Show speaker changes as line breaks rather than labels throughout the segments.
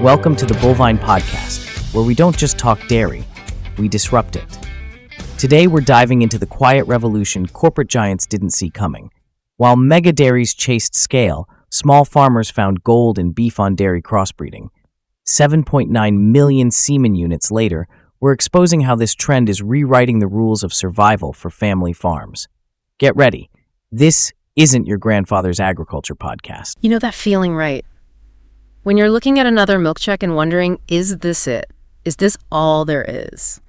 Welcome to the Bovine Podcast, where we don't just talk dairy, we disrupt it. Today we're diving into the quiet revolution corporate giants didn't see coming. While mega dairies chased scale, small farmers found gold in beef-on-dairy crossbreeding. 7.9 million semen units later, we're exposing how this trend is rewriting the rules of survival for family farms. Get ready. This isn't your grandfather's agriculture podcast.
You know that feeling, right? When you're looking at another milk check and wondering, is this it? Is this all there is?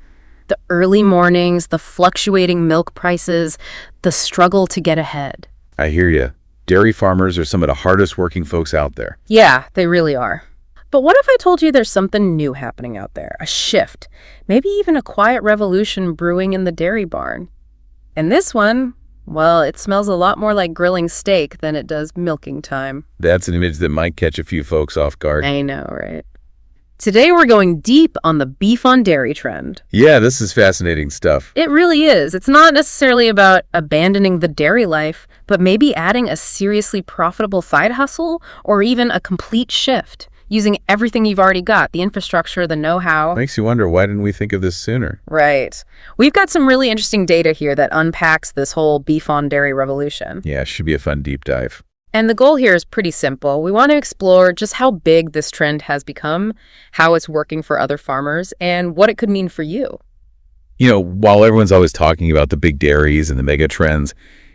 The early mornings, the fluctuating milk prices, the struggle to get ahead.
I hear you. Dairy farmers are some of the hardest working folks out there.
Yeah, they really are. But what if I told you there's something new happening out there? A shift, maybe even a quiet revolution brewing in the dairy barn. And this one, well, it smells a lot more like grilling steak than it does milking time.
That's an image that might catch a few folks off guard.
I know, right? Today we're going deep on the beef on dairy trend.
Yeah, this is fascinating stuff.
It really is. It's not necessarily about abandoning the dairy life, but maybe adding a seriously profitable side hustle or even a complete shift, using everything you've already got, the infrastructure, the know-how.
Makes you wonder, why didn't we think of this sooner?
Right. We've got some really interesting data here that unpacks this whole beef on dairy revolution.
Yeah, it should be a fun deep dive.
And the goal here is pretty simple. We want to explore just how big this trend has become, how it's working for other farmers, and what it could mean for you.
You know, while everyone's always talking about the big dairies and the mega trends,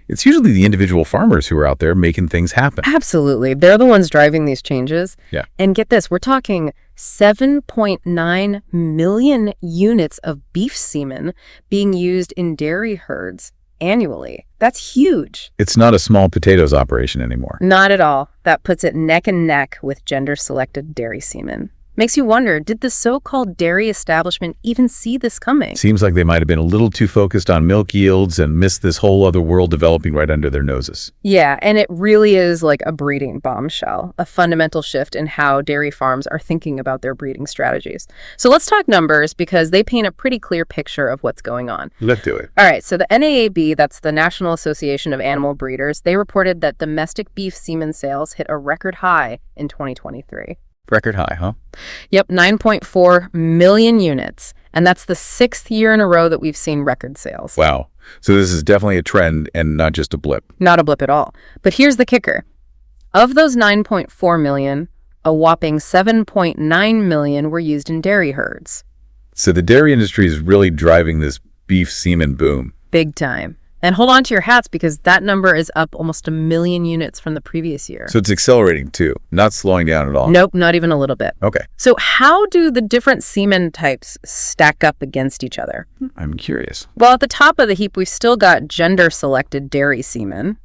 it's usually the individual farmers who are out there making things happen.
Absolutely. They're the ones driving these changes.
Yeah.
And get this, we're talking 7.9 million units of beef semen being used in dairy herds annually. That's huge.
It's not a small potatoes operation anymore.
Not at all. That puts it neck and neck with gender-selected dairy semen. Makes you wonder, did the so-called dairy establishment even see this coming?
Seems like they might have been a little too focused on milk yields and missed this whole other world developing right under their noses.
Yeah, and it really is like a breeding bombshell, a fundamental shift in how dairy farms are thinking about their breeding strategies. So let's talk numbers because they paint a pretty clear picture of what's going on.
Let's do it.
All right, so the NAAB, that's the National Association of Animal Breeders, they reported that domestic beef semen sales hit a record high in 2023.
Record high, huh?
Yep, 9.4 million units. And that's the 6th year in a row that we've seen record sales.
Wow. So this is definitely a trend and not just a blip.
Not a blip at all. But here's the kicker. Of those 9.4 million, a whopping 7.9 million were used in dairy herds.
So the dairy industry is really driving this beef semen boom.
Big time. And hold on to your hats because that number is up almost 1 million units from the previous year.
So it's accelerating too, not slowing down at all.
Nope, not even a little bit.
Okay.
So how do the different semen types stack up against each other?
I'm curious.
Well, at the top of the heap, we've still got gender-selected dairy semen.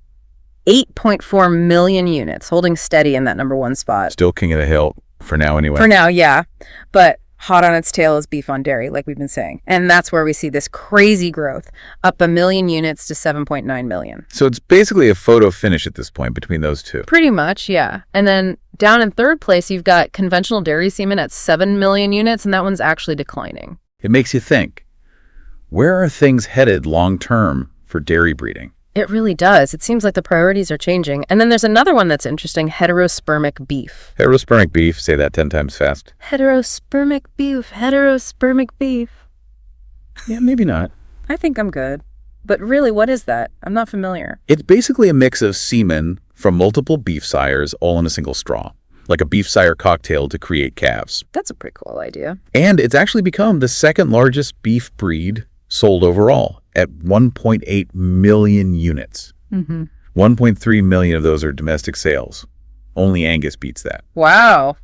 8.4 million units, holding steady in that number one spot.
Still king of the hill for now anyway.
For now, yeah. But hot on its tail is beef on dairy, like we've been saying. And that's where we see this crazy growth, up 1 million units to 7.9 million.
So it's basically a photo finish at this point between those two.
Pretty much, yeah. And then down in third place, you've got conventional dairy semen at 7 million units, and that one's actually declining.
It makes you think, where are things headed long term for dairy breeding?
It really does. It seems like the priorities are changing. And then there's another one that's interesting, heterospermic beef.
Heterospermic beef, say that 10 times fast.
Heterospermic beef, heterospermic beef.
Yeah, maybe not.
I think I'm good. But really, what is that? I'm not familiar.
It's basically a mix of semen from multiple beef sires all in a single straw, like a beef sire cocktail to create calves.
That's a pretty cool idea.
And it's actually become the second largest beef breed sold overall at 1.8 million units. 1.3 million of those are domestic sales. Only Angus beats that.
Wow.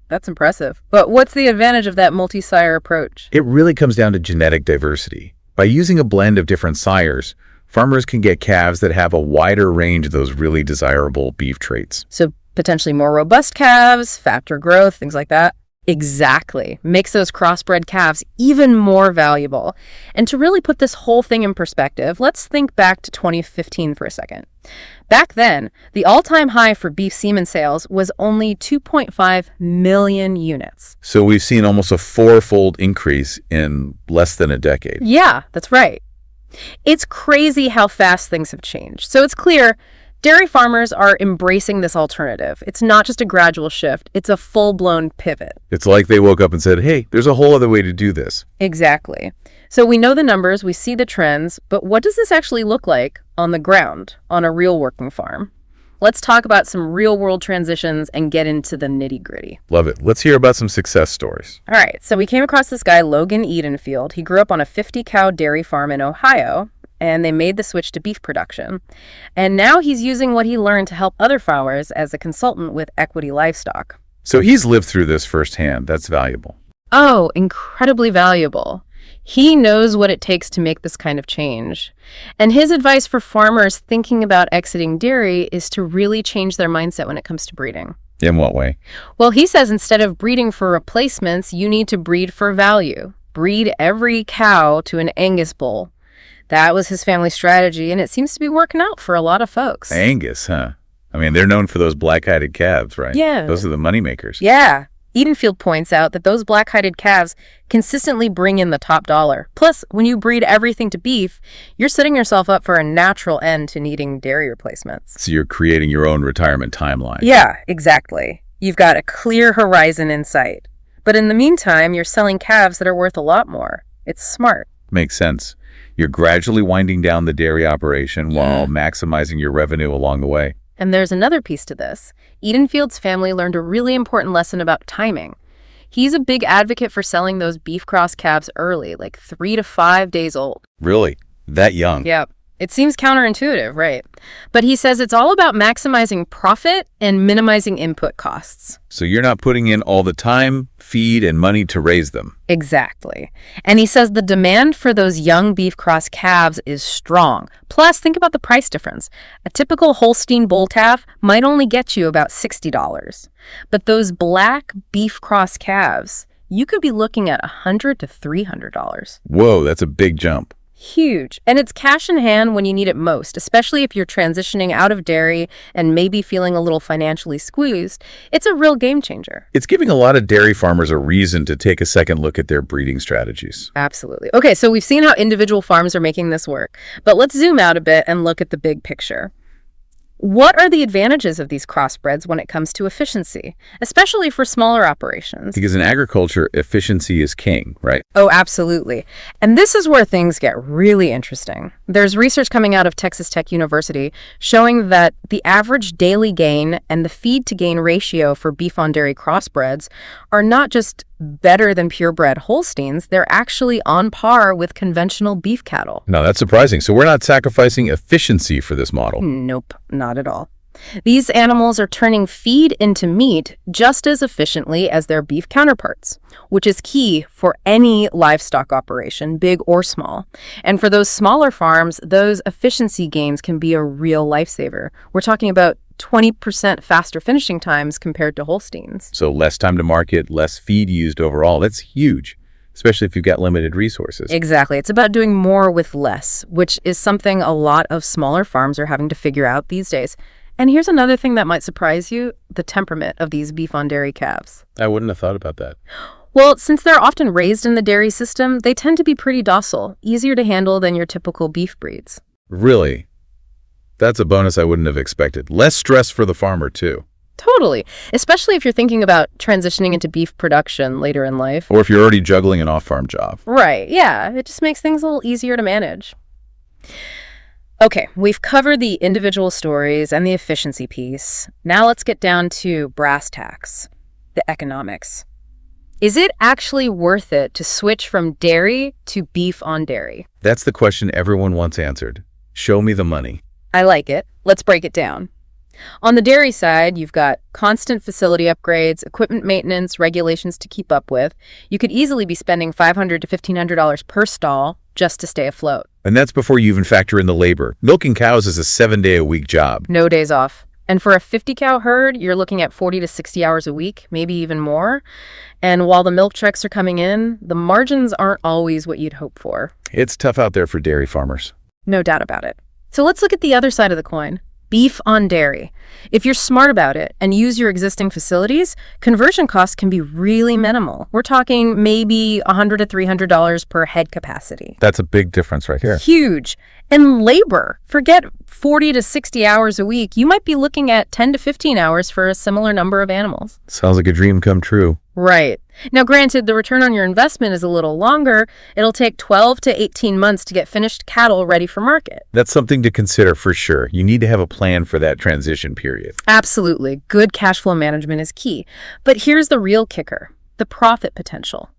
That's impressive. But what's the advantage of that multi-sire approach?
It really comes down to genetic diversity. By using a blend of different sires, farmers can get calves that have a wider range of those really desirable beef traits.
So potentially more robust calves, faster growth, things like that? Exactly. Makes those crossbred calves even more valuable. And to really put this whole thing in perspective, let's think back to 2015 for a second. Back then, the all-time high for beef semen sales was only 2.5 million units.
So we've seen almost a four-fold increase in less than a decade.
Yeah, that's right. It's crazy how fast things have changed. So it's clear dairy farmers are embracing this alternative. It's not just a gradual shift, it's a full-blown pivot.
It's like they woke up and said, hey, there's a whole other way to do this.
Exactly. So we know the numbers, we see the trends, but what does this actually look like on the ground, on a real working farm? Let's talk about some real-world transitions and get into the nitty-gritty.
Love it. Let's hear about some success stories.
All right, so we came across this guy, Logan Edenfield. He grew up on a 50-cow dairy farm in Ohio, and they made the switch to beef production. And now he's using what he learned to help other farmers as a consultant with Equity Livestock.
So he's lived through this firsthand. That's valuable.
Oh, incredibly valuable. He knows what it takes to make this kind of change. And his advice for farmers thinking about exiting dairy is to really change their mindset when it comes to breeding.
In what way?
Well, he says instead of breeding for replacements, you need to breed for value. Breed every cow to an Angus bull. That was his family strategy, and it seems to be working out for a lot of folks.
Angus, huh? I mean, they're known for those black-hided calves, right?
Yeah.
Those are the moneymakers.
Yeah. Edenfield points out that those black-hided calves consistently bring in the top dollar. Plus, when you breed everything to beef, you're setting yourself up for a natural end to needing dairy replacements.
So you're creating your own retirement timeline.
Yeah, exactly. You've got a clear horizon in sight. But in the meantime, you're selling calves that are worth a lot more. It's smart.
Makes sense. You're gradually winding down the dairy operation while maximizing your revenue along the way.
And there's another piece to this. Edenfield's family learned a really important lesson about timing. He's a big advocate for selling those beef cross calves early, like 3 to 5 days old.
Really? That young?
Yep. It seems counterintuitive, right? But he says it's all about maximizing profit and minimizing input costs.
So you're not putting in all the time, feed, and money to raise them.
Exactly. And he says the demand for those young beef cross calves is strong. Plus, think about the price difference. A typical Holstein bull calf might only get you about $60. But those black beef cross calves, you could be looking at $100 to $300.
Whoa, that's a big jump.
Huge. And it's cash in hand when you need it most, especially if you're transitioning out of dairy and maybe feeling a little financially squeezed. It's a real game changer.
It's giving a lot of dairy farmers a reason to take a second look at their breeding strategies.
Absolutely. Okay, so we've seen how individual farms are making this work, but let's zoom out a bit and look at the big picture. What are the advantages of these crossbreds when it comes to efficiency, especially for smaller operations?
Because in agriculture, efficiency is king, right?
Oh, absolutely. And this is where things get really interesting. There's research coming out of Texas Tech University showing that the average daily gain and the feed-to-gain ratio for beef-on-dairy crossbreds are not just better than purebred Holsteins, they're actually on par with conventional beef cattle.
Now, that's surprising. So we're not sacrificing efficiency for this model.
Nope, not at all. These animals are turning feed into meat just as efficiently as their beef counterparts, which is key for any livestock operation, big or small. And for those smaller farms, those efficiency gains can be a real lifesaver. We're talking about 20% faster finishing times compared to Holsteins.
So less time to market, less feed used overall. That's huge, especially if you've got limited resources.
Exactly. It's about doing more with less, which is something a lot of smaller farms are having to figure out these days. And here's another thing that might surprise you, the temperament of these beef-on-dairy calves.
I wouldn't have thought about that.
Well, since they're often raised in the dairy system, they tend to be pretty docile, easier to handle than your typical beef breeds.
Really? That's a bonus I wouldn't have expected. Less stress for the farmer, too.
Totally, especially if you're thinking about transitioning into beef production later in life.
Or if you're already juggling an off-farm job.
Right, yeah, it just makes things a little easier to manage. Okay, we've covered the individual stories and the efficiency piece. Now let's get down to brass tacks, the economics. Is it actually worth it to switch from dairy to beef on dairy?
That's the question everyone wants answered. Show me the money.
I like it. Let's break it down. On the dairy side, you've got constant facility upgrades, equipment maintenance, regulations to keep up with. You could easily be spending $500 to $1,500 per stall just to stay afloat.
And that's before you even factor in the labor. Milking cows is a 7-day-a-week job.
No days off. And for a 50-cow herd, you're looking at 40 to 60 hours a week, maybe even more. And while the milk trucks are coming in, the margins aren't always what you'd hope for.
It's tough out there for dairy farmers.
No doubt about it. So let's look at the other side of the coin. Beef on dairy. If you're smart about it and use your existing facilities, conversion costs can be really minimal. We're talking maybe $100 to $300 per head capacity.
That's a big difference right here.
Huge. And labor, forget 40 to 60 hours a week. You might be looking at 10 to 15 hours for a similar number of animals.
Sounds like a dream come true.
Right. Now, granted, the return on your investment is a little longer. It'll take 12 to 18 months to get finished cattle ready for market.
That's something to consider for sure. You need to have a plan for that transition period.
Absolutely. Good cash flow management is key. But here's the real kicker, the profit potential.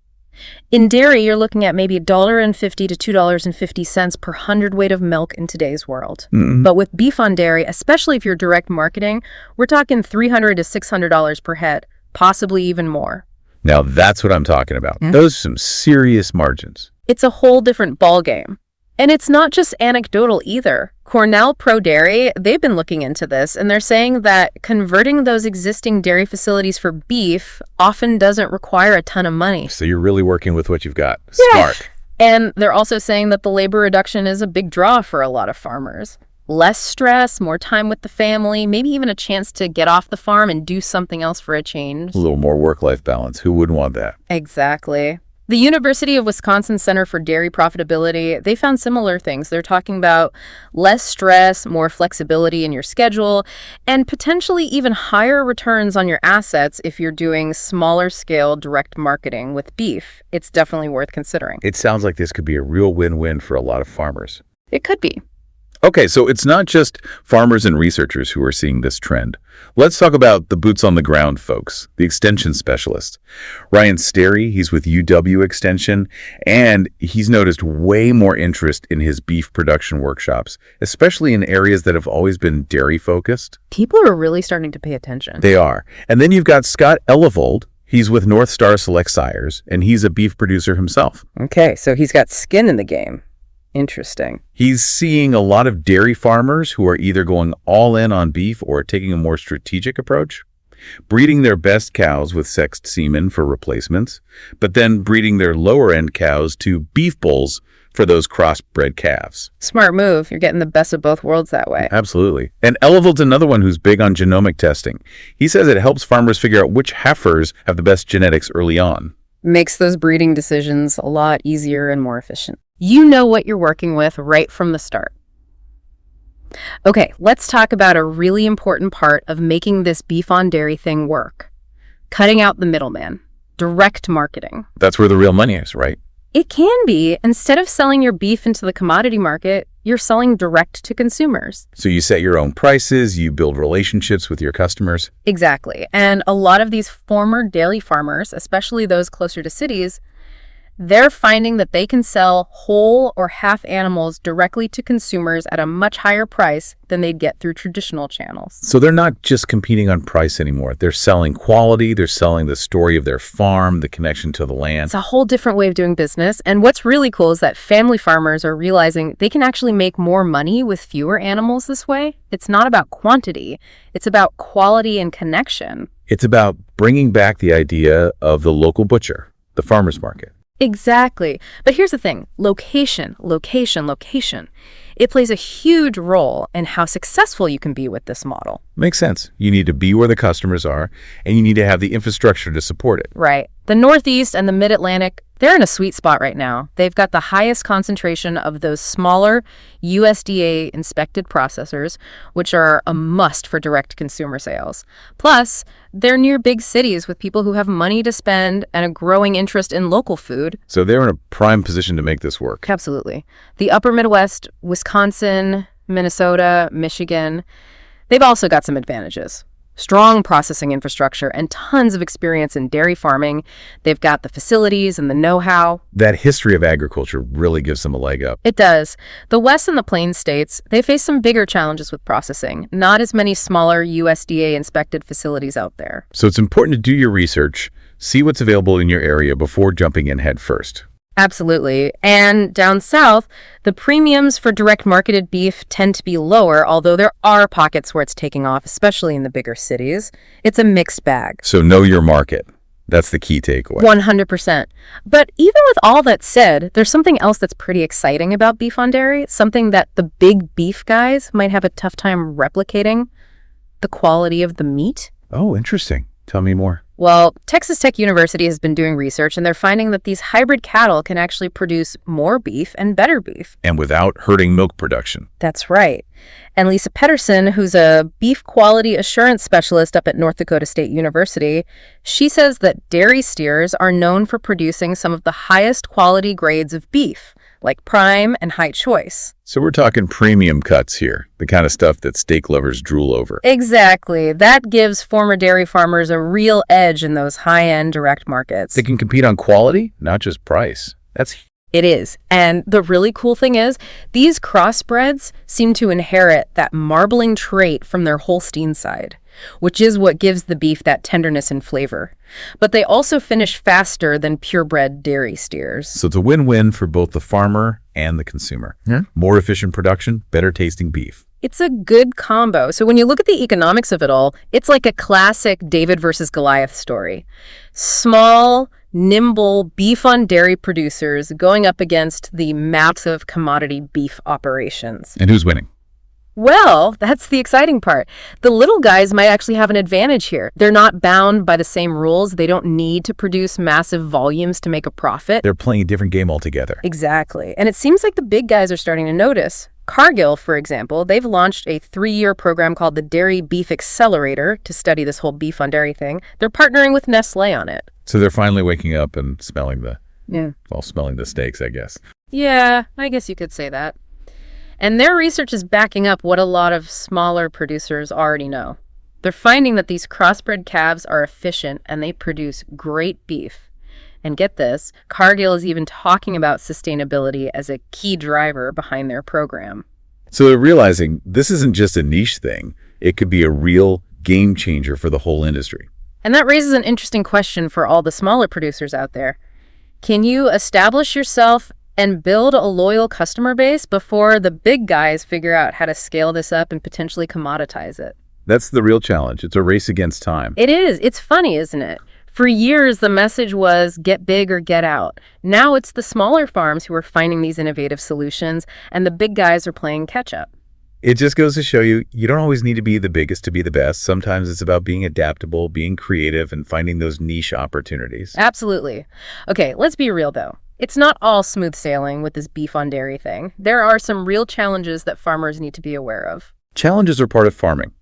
In dairy, you're looking at maybe $1.50 to $2.50 per hundredweight of milk in today's world. But with beef on dairy, especially if you're direct marketing, we're talking $300 to $600 per head, possibly even more.
Now that's what I'm talking about. Those are some serious margins.
It's a whole different ballgame. And it's not just anecdotal either. Cornell Pro Dairy, they've been looking into this, and they're saying that converting those existing dairy facilities for beef often doesn't require a ton of money.
So you're really working with what you've got.
Yeah.
Smart.
And they're also saying that the labor reduction is a big draw for a lot of farmers. Less stress, more time with the family, maybe even a chance to get off the farm and do something else for a change.
A little more work-life balance. Who wouldn't want that?
Exactly. The University of Wisconsin Center for Dairy Profitability, they found similar things. They're talking about less stress, more flexibility in your schedule, and potentially even higher returns on your assets if you're doing smaller scale direct marketing with beef. It's definitely worth considering.
It sounds like this could be a real win-win for a lot of farmers.
It could be.
Okay, so it's not just farmers and researchers who are seeing this trend. Let's talk about the boots on the ground folks, the extension specialists. Ryan Sterry, he's with UW Extension, and he's noticed way more interest in his beef production workshops, especially in areas that have always been dairy focused.
People are really starting to pay attention.
They are. And then you've got Scott Edenfield. He's with North Star Select Sires, and he's a beef producer himself.
Okay, so he's got skin in the game. Interesting.
He's seeing a lot of dairy farmers who are either going all in on beef or taking a more strategic approach, breeding their best cows with sexed semen for replacements, but then breeding their lower-end cows to beef bulls for those crossbred calves.
Smart move. You're getting the best of both worlds that way.
Absolutely. And Edenfield's another one who's big on genomic testing. He says it helps farmers figure out which heifers have the best genetics early on.
Makes those breeding decisions a lot easier and more efficient. You know what you're working with right from the start. Okay, let's talk about a really important part of making this beef on dairy thing work. Cutting out the middleman. Direct marketing.
That's where the real money is, right?
It can be. Instead of selling your beef into the commodity market, you're selling direct to consumers.
So you set your own prices, you build relationships with your customers.
Exactly. And a lot of these former dairy farmers, especially those closer to cities, they're finding that they can sell whole or half animals directly to consumers at a much higher price than they'd get through traditional channels.
So they're not just competing on price anymore. They're selling quality, they're selling the story of their farm, the connection to the land.
It's a whole different way of doing business. And what's really cool is that family farmers are realizing they can actually make more money with fewer animals this way. It's not about quantity. It's about quality and connection.
It's about bringing back the idea of the local butcher, the farmer's market.
Exactly. But here's the thing. Location, location, location. It plays a huge role in how successful you can be with this model.
Makes sense. You need to be where the customers are, and you need to have the infrastructure to support it.
Right. The Northeast and the Mid-Atlantic, they're in a sweet spot right now. They've got the highest concentration of those smaller USDA-inspected processors, which are a must for direct consumer sales. Plus, they're near big cities with people who have money to spend and a growing interest in local food.
So they're in a prime position to make this work.
Absolutely. The upper Midwest, Wisconsin, Minnesota, Michigan, they've also got some advantages. Strong processing infrastructure and tons of experience in dairy farming. They've got the facilities and the know-how.
That history of agriculture really gives them a leg up.
It does. The West and the Plains states, they face some bigger challenges with processing. Not as many smaller USDA-inspected facilities out there.
So it's important to do your research, see what's available in your area before jumping in head first.
Absolutely. And down south, the premiums for direct marketed beef tend to be lower, although there are pockets where it's taking off, especially in the bigger cities. It's a mixed bag.
So know your market. That's the key takeaway.
100%. But even with all that said, there's something else that's pretty exciting about beef on dairy, something that the big beef guys might have a tough time replicating: the quality of the meat.
Oh, interesting. Tell me more.
Well, Texas Tech University has been doing research, and they're finding that these hybrid cattle can actually produce more beef and better beef.
And without hurting milk production.
That's right. And Lisa Pedersen, who's a beef quality assurance specialist up at North Dakota State University, she says that dairy steers are known for producing some of the highest quality grades of beef, like prime and high choice.
So we're talking premium cuts here, the kind of stuff that steak lovers drool over.
Exactly. That gives former dairy farmers a real edge in those high-end direct markets.
They can compete on quality, not just price.
It is. And the really cool thing is, these crossbreds seem to inherit that marbling trait from their Holstein side, which is what gives the beef that tenderness and flavor. But they also finish faster than purebred dairy steers.
So it's a win-win for both the farmer and the consumer. Yeah. More efficient production, better tasting beef.
It's a good combo. So when you look at the economics of it all, it's like a classic David versus Goliath story. Small, nimble beef on dairy producers going up against the massive commodity beef operations.
And who's winning?
Well, that's the exciting part. The little guys might actually have an advantage here. They're not bound by the same rules. They don't need to produce massive volumes to make a profit.
They're playing a different game altogether.
Exactly. And it seems like the big guys are starting to notice. Cargill, for example, they've launched a 3-year program called the Dairy Beef Accelerator to study this whole beef on dairy thing. They're partnering with Nestlé on it.
So they're finally waking up and smelling the steaks, I guess.
Yeah, I guess you could say that. And their research is backing up what a lot of smaller producers already know. They're finding that these crossbred calves are efficient and they produce great beef. And get this, Cargill is even talking about sustainability as a key driver behind their program.
So they're realizing this isn't just a niche thing. It could be a real game changer for the whole industry.
And that raises an interesting question for all the smaller producers out there. Can you establish yourself and build a loyal customer base before the big guys figure out how to scale this up and potentially commoditize it?
That's the real challenge. It's a race against time.
It is. It's funny, isn't it? For years, the message was get big or get out. Now it's the smaller farms who are finding these innovative solutions, and the big guys are playing catch up.
It just goes to show you, you don't always need to be the biggest to be the best. Sometimes it's about being adaptable, being creative, and finding those niche opportunities.
Absolutely. Okay, let's be real, though. It's not all smooth sailing with this beef on dairy thing. There are some real challenges that farmers need to be aware of.
Challenges are part of farming.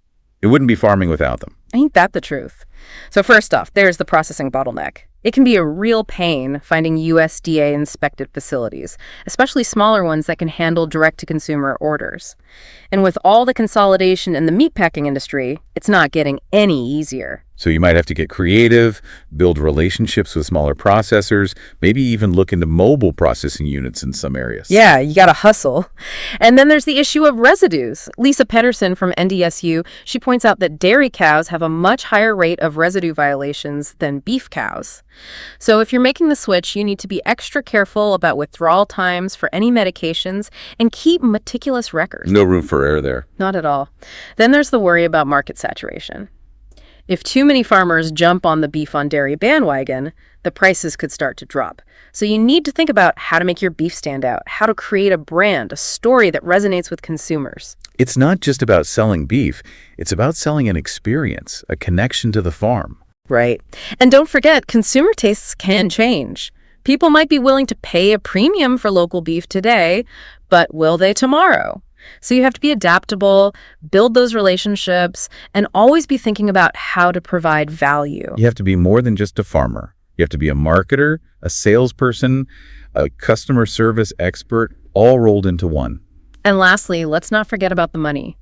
It wouldn't be farming without them.
Ain't that the truth? So first off, there's the processing bottleneck. It can be a real pain finding USDA-inspected facilities, especially smaller ones that can handle direct-to-consumer orders. And with all the consolidation in the meatpacking industry, it's not getting any easier.
So you might have to get creative, build relationships with smaller processors, maybe even look into mobile processing units in some areas.
Yeah, you gotta hustle. And then there's the issue of residues. Lisa Pedersen from NDSU, she points out that dairy cows have a much higher rate of residue violations than beef cows. So if you're making the switch, you need to be extra careful about withdrawal times for any medications and keep meticulous records.
No room for error there.
Not at all. Then there's the worry about market saturation. If too many farmers jump on the beef on dairy bandwagon, the prices could start to drop. So you need to think about how to make your beef stand out, how to create a brand, a story that resonates with consumers.
It's not just about selling beef. It's about selling an experience, a connection to the farm.
Right. And don't forget, consumer tastes can change. People might be willing to pay a premium for local beef today, but will they tomorrow? So you have to be adaptable, build those relationships, and always be thinking about how to provide value.
You have to be more than just a farmer. You have to be a marketer, a salesperson, a customer service expert, all rolled into one.
And lastly, let's not forget about the money.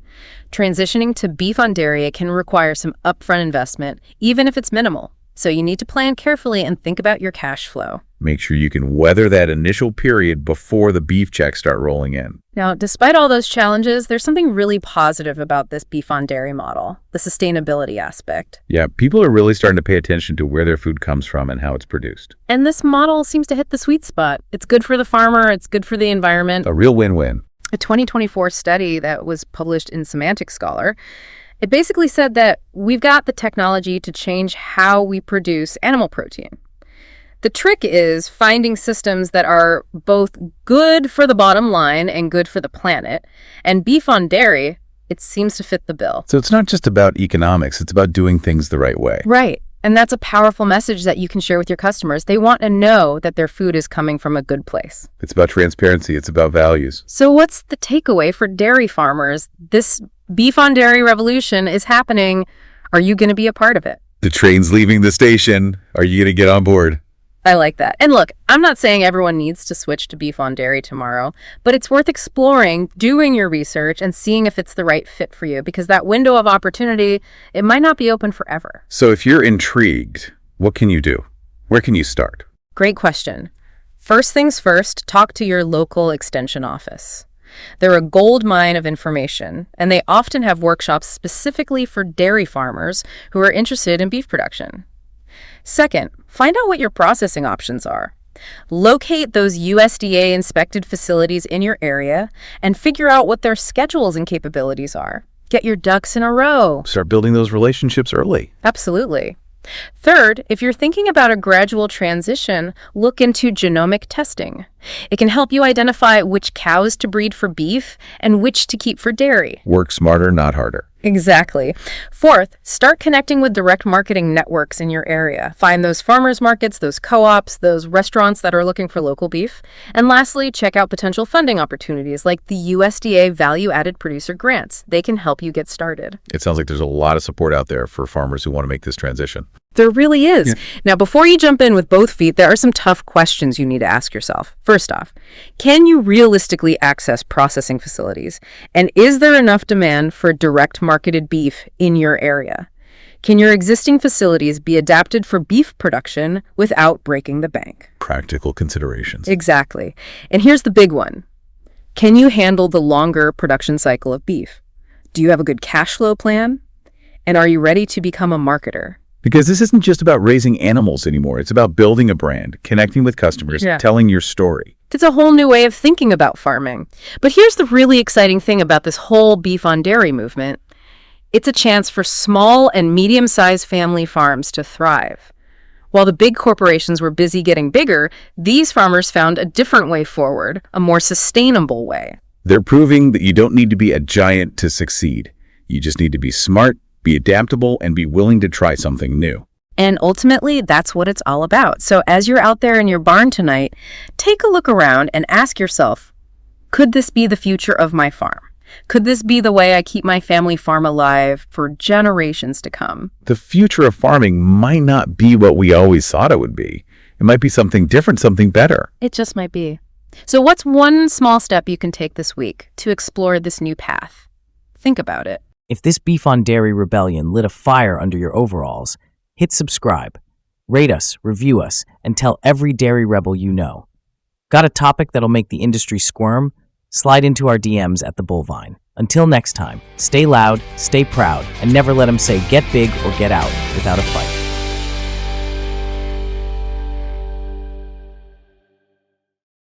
Transitioning to beef on dairy can require some upfront investment, even if it's minimal. So you need to plan carefully and think about your cash flow.
Make sure you can weather that initial period before the beef checks start rolling in.
Now, despite all those challenges, there's something really positive about this beef on dairy model, the sustainability aspect.
Yeah, people are really starting to pay attention to where their food comes from and how it's produced.
And this model seems to hit the sweet spot. It's good for the farmer, it's good for the environment.
A real win-win.
A 2024 study that was published in Semantic Scholar, it basically said that we've got the technology to change how we produce animal protein. The trick is finding systems that are both good for the bottom line and good for the planet. And beef on dairy, it seems to fit the bill.
So it's not just about economics, it's about doing things the right way.
Right. And that's a powerful message that you can share with your customers. They want to know that their food is coming from a good place.
It's about transparency, it's about values.
So what's the takeaway for dairy farmers? This beef on dairy revolution is happening. Are you going to be a part of it?
The train's leaving the station. Are you going to get on board?
I like that. And look, I'm not saying everyone needs to switch to beef on dairy tomorrow, but it's worth exploring, doing your research, and seeing if it's the right fit for you, because that window of opportunity, it might not be open forever.
So if you're intrigued, what can you do? Where can you start?
Great question. First things first, talk to your local extension office. They're a gold mine of information, and they often have workshops specifically for dairy farmers who are interested in beef production. Second, find out what your processing options are. Locate those USDA-inspected facilities in your area and figure out what their schedules and capabilities are. Get your ducks in a row.
Start building those relationships early.
Absolutely. Third, if you're thinking about a gradual transition, look into genomic testing. It can help you identify which cows to breed for beef and which to keep for dairy.
Work smarter, not harder.
Exactly. Fourth, start connecting with direct marketing networks in your area. Find those farmers markets, those co-ops, those restaurants that are looking for local beef. And lastly, check out potential funding opportunities like the USDA Value-Added Producer Grants. They can help you get started.
It sounds like there's a lot of support out there for farmers who want to make this transition.
There really is. Now, before you jump in with both feet, there are some tough questions you need to ask yourself. First off, can you realistically access processing facilities? And is there enough demand for direct marketed beef in your area? Can your existing facilities be adapted for beef production without breaking the bank?
Practical considerations.
Exactly. And here's the big one. Can you handle the longer production cycle of beef? Do you have a good cash flow plan? And are you ready to become a marketer?
Because this isn't just about raising animals anymore. It's about building a brand, connecting with customers, telling your story.
It's a whole new way of thinking about farming. But here's the really exciting thing about this whole beef on dairy movement. It's a chance for small and medium-sized family farms to thrive. While the big corporations were busy getting bigger, these farmers found a different way forward, a more sustainable way.
They're proving that you don't need to be a giant to succeed. You just need to be smart, be adaptable, and be willing to try something new.
And ultimately, that's what it's all about. So as you're out there in your barn tonight, take a look around and ask yourself, could this be the future of my farm? Could this be the way I keep my family farm alive for generations to come?
The future of farming might not be what we always thought it would be. It might be something different, something better.
It just might be. So what's one small step you can take this week to explore this new path? Think about it.
If this beef on dairy rebellion lit a fire under your overalls, hit subscribe, rate us, review us, and tell every dairy rebel you know. Got a topic that'll make the industry squirm? Slide into our DMs at the Bullvine. Until next time, stay loud, stay proud, and never let them say get big or get out without a fight.